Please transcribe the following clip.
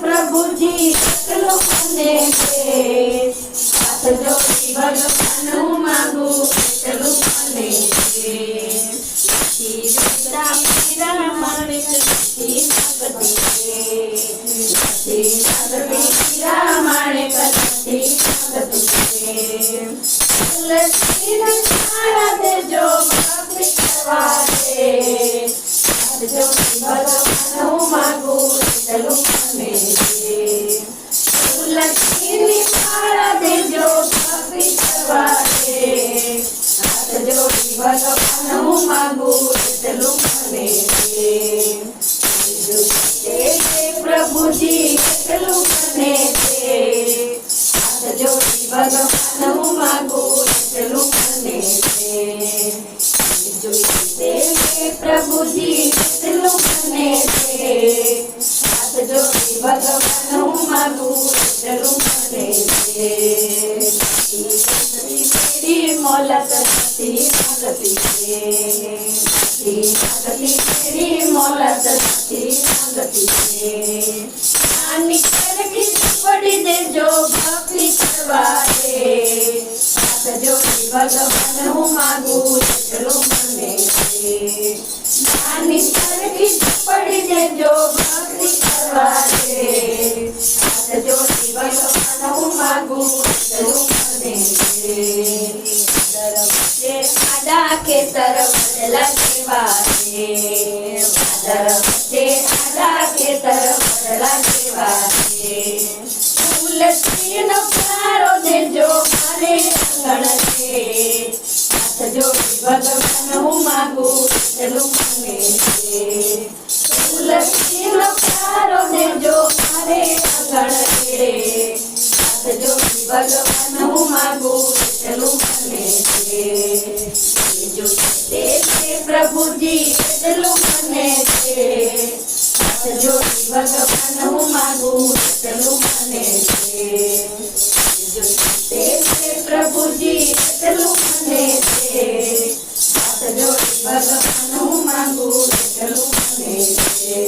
પ્રભુજી કેટલું મને છે, હાથ જોડી ભગવાનનું માંગુ કેટલું મને છે. પીરા માણે કદી ભગતી છે, પીરા માણે કદી ભગતી છે. તુલસીને માળા દેજો ભક્તિ કરવા દે, હાથ જોડી ભગવાનનું માંગુ કેટલું મને છે. તુલસીની માળા દેજો ભક્તિ કરવા દે, હાથ જોડી ભગવાનનું માંગુ કેટલું મને છે. પ્રભુજી કેટલું મને છે, હાથ જોડી ભગવાનનું માંગુ કેટલું મને છે. પ્રભુજી કેટલું મને છે, હાથ જોડી ભગવાનનું માંગુ કેટલું મને છે. તેરી મોલત નથી માંગતી છે, તેરી મોલત નથી માંગતી છે. નાની કરકી પડી દેજો ભક્તિ કરવા દે, હાથ જોડી ભગવાનનું માંગુ કેટલું મને છે. નાની કરકી પડી દેજો ભક્તિ કરવા દે, હાથ જોડી ભગવાનનું માંગુ કેટલું મને છે. આડા ખેતર વડલા જેવા છે, આડા ખેતર વડલા જેવા છે. તુલસીનો પ્યારો દેજો મારે આંગણ છે, હાથ જોડી ભગવાનનું માંગુ કેટલું મને છે. તુલસીનો પ્યારો દેજો મારે આંગણ છે, હાથ જોડી ભગવાનનું માંગુ કેટલું મને છે. પ્રભુજી કેટલું મને છે, હાથ જોડી ભગવાનનું માંગુ કેટલું મને છે. પ્રભુજી કેટલું મને છે, હાથ જોડી ભગવાનનું માંગુ કેટલું મને છે.